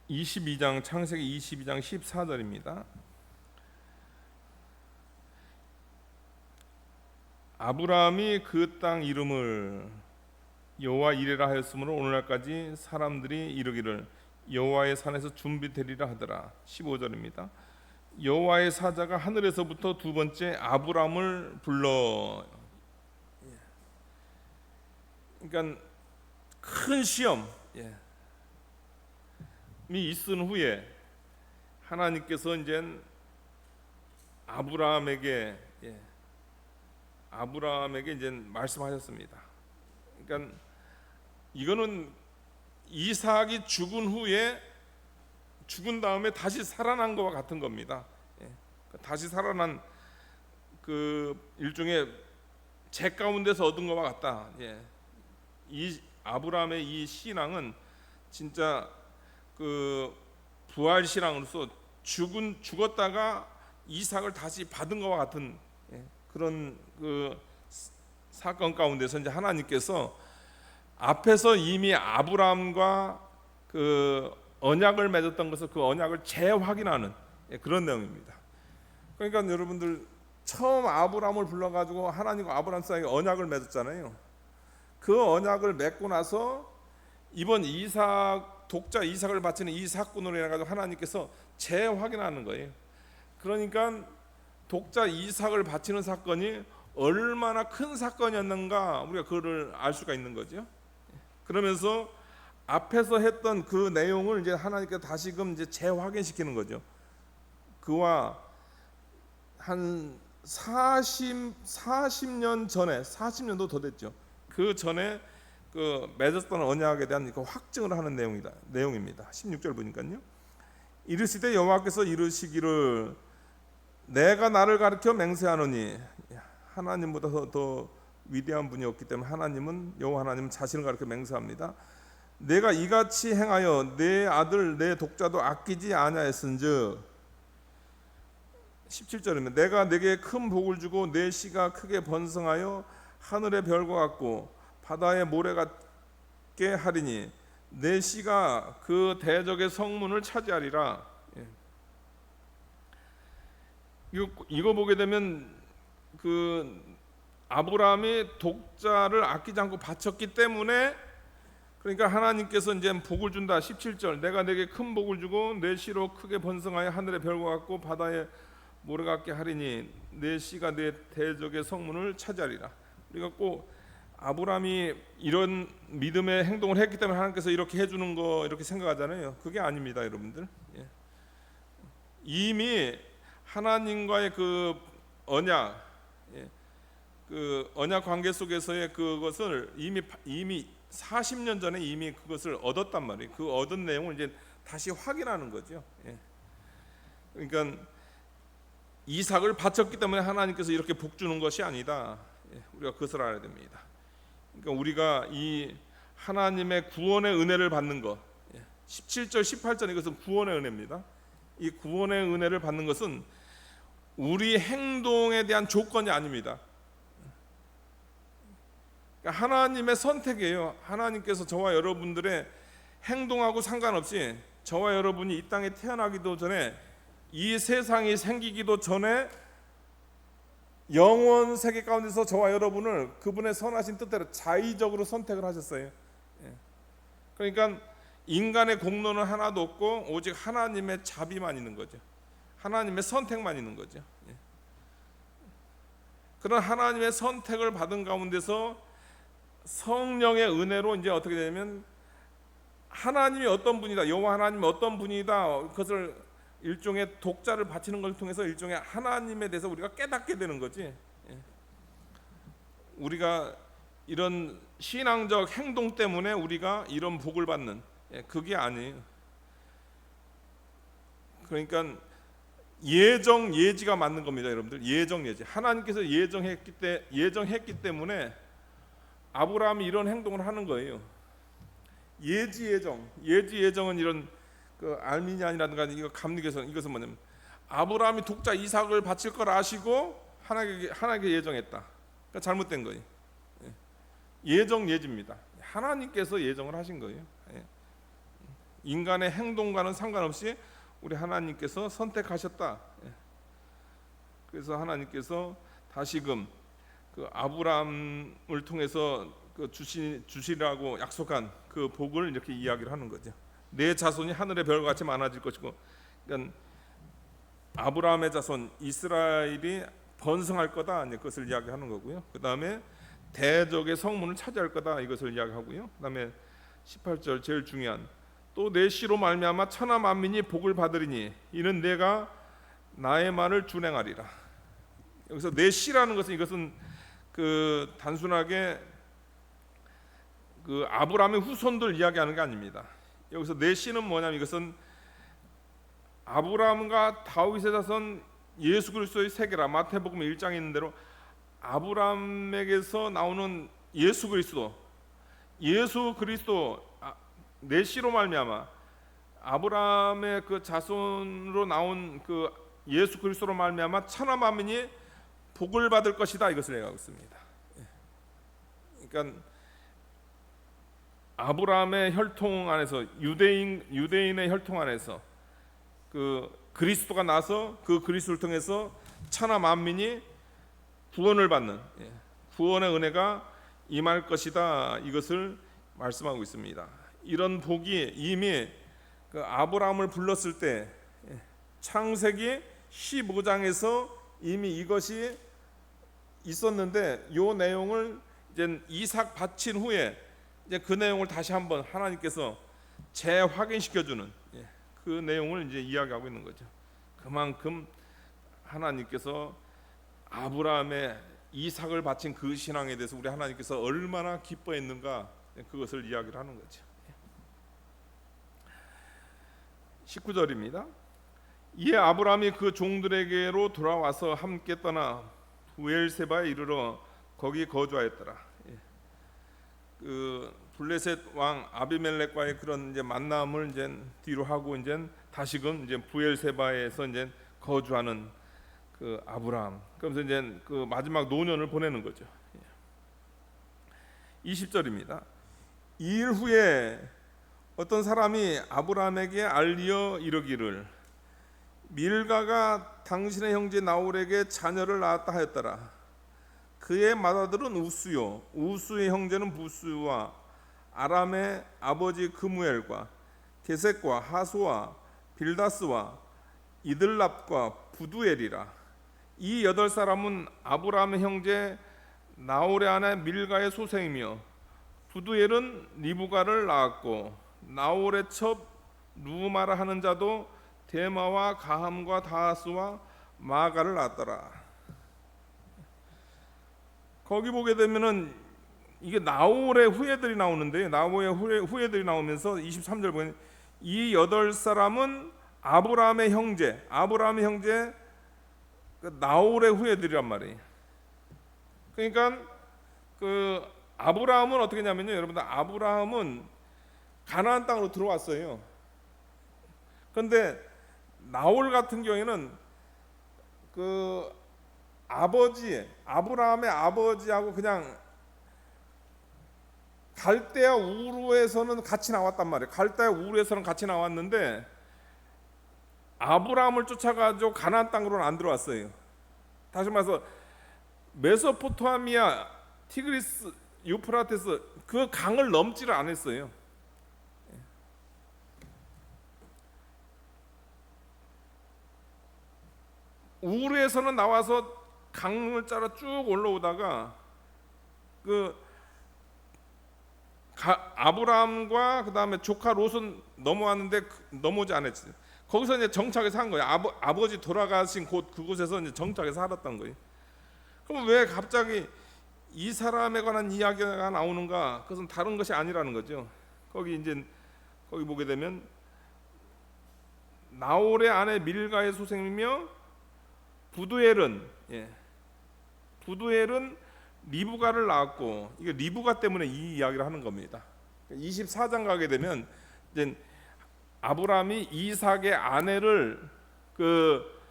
22장 창세기 22장 14절입니다. 아브라함이 그 땅 이름을 여호와 이레라 하였으므로 오늘날까지 사람들이 이르기를 여호와의 산에서 준비되리라 하더라. 15절입니다. 여호와의 사자가 하늘에서부터 두 번째 아브라함을 불러. 그러니까 큰 시험이 있은 후에 하나님께서 이제 아브라함에게 이제 말씀하셨습니다. 그러니까 이거는 이삭이 죽은 다음에 다시 살아난 것과 같은 겁니다. 다시 살아난 그 일종의 재 가운데서 얻은 것과 같다. 이 아브라함의 이 신앙은 진짜 그 부활 신앙으로서 죽었다가 이삭을 다시 받은 것과 같은 그런 그 사건 가운데서 이제 하나님께서 앞에서 이미 아브라함과 그 언약을 맺었던 것을 그 언약을 재확인하는 그런 내용입니다. 그러니까 여러분들 처음 아브라함을 불러가지고 하나님과 아브라함 사이에 언약을 맺었잖아요. 그 언약을 맺고 나서 이번 독자 이삭을 바치는 이 사건으로 인해 가지고 하나님께서 재확인하는 거예요. 그러니까 독자 이삭을 바치는 사건이 얼마나 큰 사건이었는가 우리가 그거를 알 수가 있는 거죠. 그러면서 앞에서 했던 그 내용을 이제 하나님께서 다시금 이제 재확인시키는 거죠. 그와 한 40년 전에 40년도 더 됐죠. 그 전에 그 맺었던 언약에 대한 그 확증을 하는 내용입니다. 16절 보니까요. 이르시되 여호와께서 이르시기를 내가 나를 가르쳐 맹세하노니, 하나님보다 더 위대한 분이 없기 때문에 여호와 하나님은 자신을 가르쳐 맹세합니다. 내가 이같이 행하여 내 아들 내 독자도 아끼지 아니하였은즉, 17절입니다. 내가 내게 큰 복을 주고 내 씨가 크게 번성하여 하늘의 별과 같고 바다의 모래 같게 하리니 내 씨가 그 대적의 성문을 차지하리라. 이거 보게 되면 그 아브라함이 독자를 아끼지 않고 바쳤기 때문에, 그러니까 하나님께서 이제 복을 준다. 17절 내가 내게 큰 복을 주고 내 씨로 크게 번성하여 하늘의 별과 같고 바다의 모래 같게 하리니 내 씨가 내 대적의 성문을 차지하리라. 우리가 꼭 아브라함이 이런 믿음의 행동을 했기 때문에 하나님께서 이렇게 해주는 거 이렇게 생각하잖아요. 그게 아닙니다, 여러분들. 이미 하나님과의 그 언약, 그 언약 관계 속에서의 그것을 이미 40년 전에 이미 그것을 얻었단 말이에요. 그 얻은 내용을 이제 다시 확인하는 거죠. 그러니까 이삭을 바쳤기 때문에 하나님께서 이렇게 복 주는 것이 아니다. 우리가 그것을 알아야 됩니다. 그러니까 우리가 이 하나님의 구원의 은혜를 받는 것, 17절 18절 이것은 구원의 은혜입니다. 이 구원의 은혜를 받는 것은 우리 행동에 대한 조건이 아닙니다. 그러니까 하나님의 선택이에요. 하나님께서 저와 여러분들의 행동하고 상관없이 저와 여러분이 이 땅에 태어나기도 전에, 이 세상이 생기기도 전에 영원 세계 가운데서 저와 여러분을 그분의 선하신 뜻대로 자의적으로 선택을 하셨어요. 그러니까 인간의 공로는 하나도 없고 오직 하나님의 자비만 있는 거죠. 하나님의 선택만 있는 거죠. 그런 하나님의 선택을 받은 가운데서 성령의 은혜로 이제 어떻게 되냐면 하나님이 어떤 분이다, 여호와 하나님이 어떤 분이다, 그것을 일종의 독자를 바치는 것을 통해서 일종의 하나님에 대해서 우리가 깨닫게 되는 거지. 우리가 이런 신앙적 행동 때문에 우리가 이런 복을 받는, 그게 아니에요. 그러니까 예지가 맞는 겁니다, 여러분들. 예지. 하나님께서 예정했기 때문에 아브라함이 이런 행동을 하는 거예요. 예정은 이런 그 알미니안이라든가 이거 감리교서, 이것은 뭐냐면 아브라함이 독자 이삭을 바칠 걸 아시고 하나님께 예정했다. 그러니까 잘못된 거예요. 예지입니다. 하나님께서 예정을 하신 거예요. 인간의 행동과는 상관없이 우리 하나님께서 선택하셨다. 그래서 하나님께서 다시금 그 아브라함을 통해서 그 주시라고 약속한 그 복을 이렇게 이야기를 하는 거죠. 내 자손이 하늘의 별같이 많아질 것이고, 그러니까 아브라함의 자손 이스라엘이 번성할 거다, 그것을 이야기하는 거고요. 그 다음에 대적의 성문을 차지할 거다, 이것을 이야기하고요. 그 다음에 18절 제일 중요한, 또 내 씨로 말미암아 천하 만민이 복을 받으리니 이는 내가 나의 말을 준행하리라. 여기서 내 씨라는 것은, 이것은 그 단순하게 그 아브라함의 후손들 이야기하는 게 아닙니다. 여기서 내 씨는 뭐냐면, 이것은 아브라함과 다윗의 자손 예수 그리스도의 세계라. 마태복음 1장에 있는 대로 아브라함에게서 나오는 예수 그리스도 내 씨로 말미암아 아브라함의 그 자손으로 나온 그 예수 그리스도로 말미암아 천하 만민이 복을 받을 것이다, 이것을 얘기하고 있습니다. 그러니까 아브라함의 혈통 안에서, 유대인의 혈통 안에서 그 그리스도가 나서 그 그리스도를 통해서 천하 만민이 구원을 받는, 구원의 은혜가 임할 것이다, 이것을 말씀하고 있습니다. 이런 복이 이미 그 아브라함을 불렀을 때 창세기 15장에서 이미 이것이 있었는데, 이 내용을 이제 이삭 바친 후에 이제 그 내용을 다시 한번 하나님께서 재확인시켜주는, 그 내용을 이제 이야기하고 있는 거죠. 그만큼 하나님께서 아브라함의 이삭을 바친 그 신앙에 대해서 우리 하나님께서 얼마나 기뻐했는가, 그것을 이야기를 하는 거죠. 19절입니다. 이에 아브라함이 그 종들에게로 돌아와서 함께 떠나 부엘세바에 이르러 거기 거주하였더라. 그 블레셋 왕 아비멜렉과의 그런 이제 만남을 이제 뒤로 하고 이제 다시금 이제 부엘세바에서 이제 거주하는 그 아브라함. 그러면서 이제 그 마지막 노년을 보내는 거죠. 20절입니다. 이 일 후에 어떤 사람이 아브라함에게 알리어 이르기를 밀가가 당신의 형제 나홀에게 자녀를 낳았다 하였더라. 그의 맏아들은 우스요, 우스의 형제는 부스와 아람의 아버지 그무엘과 게셋과 하소와 빌다스와 이들랍과 부두엘이라. 이 8사람은 아브라함의 형제 나홀의 아내 밀가의 소생이며, 부두엘은 리브가를 낳았고, 나홀의 첩 루마라 하는 자도 데마와 가함과 다하스와 마가를 낳았더라. 거기 보게 되면은 이게 나홀의 후예들이 나오는데, 나홀의 후예들이 나오면서 23절 보면 이 8사람은 아브라함의 형제 그 나홀의 후예들이란 말이에요. 그러니까 그 아브라함은 어떻게 했냐면요, 여러분들, 아브라함은 가나안 땅으로 들어왔어요. 그런데 나홀 같은 경우에는 그 아브라함의 아버지하고 그냥 갈대아 우르에서는 같이 나왔단 말이에요. 갈대아 우르에서는 같이 나왔는데 아브라함을 쫓아가지고 가나안 땅으로는 안 들어왔어요. 다시 말해서 메소포타미아, 티그리스, 유프라테스 그 강을 넘지를 않았어요. 우르에서는 나와서 강을 따라 쭉 올라오다가 그 아브라함과 그 다음에 조카 롯은 넘어왔는데 넘어오지 않았어요. 거기서 이제 정착해서 한 거예요. 아버지 돌아가신 그곳에서 이제 정착해서 살았던 거예요. 그럼 왜 갑자기 이 사람에 관한 이야기가 나오는가? 그것은 다른 것이 아니라는 거죠. 거기 보게 되면 나홀의 아내 밀가의 소생이며, 부두엘은 리브가를 낳았고, 이게 리브가 때문에 이 이야기를 하는 겁니다. 24장 가게 되면 이제 아브라함이 이삭의 아내를 그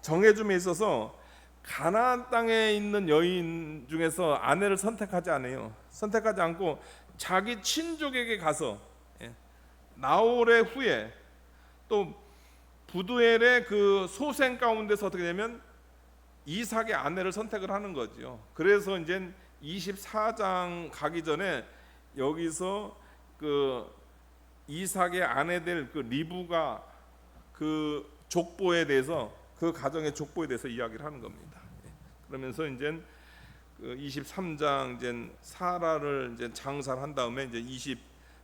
정해줌에 있어서 가나안 땅에 있는 여인 중에서 아내를 선택하지 않아요. 선택하지 않고 자기 친족에게 가서 나홀의 후에 또 부두엘의 그 소생 가운데서 어떻게 되면 이삭의 아내를 선택을 하는 거죠. 그래서 이제 24장 가기 전에 여기서 그 이삭의 아내 될 그 리브가 그 족보에 대해서, 그 가정의 족보에 대해서 이야기를 하는 겁니다. 그러면서 이제 그 23장 이제 사라를 이제 장사를 한 다음에 이제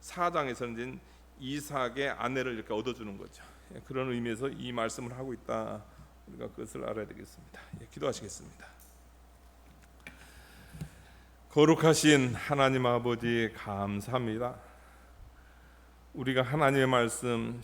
24장에서 이제 이삭의 아내를 이렇게 얻어주는 거죠. 그런 의미에서 이 말씀을 하고 있다. 우리가 그것을 알아야 되겠습니다. 기도하시겠습니다. 거룩하신 하나님 아버지, 감사합니다. 우리가 하나님의 말씀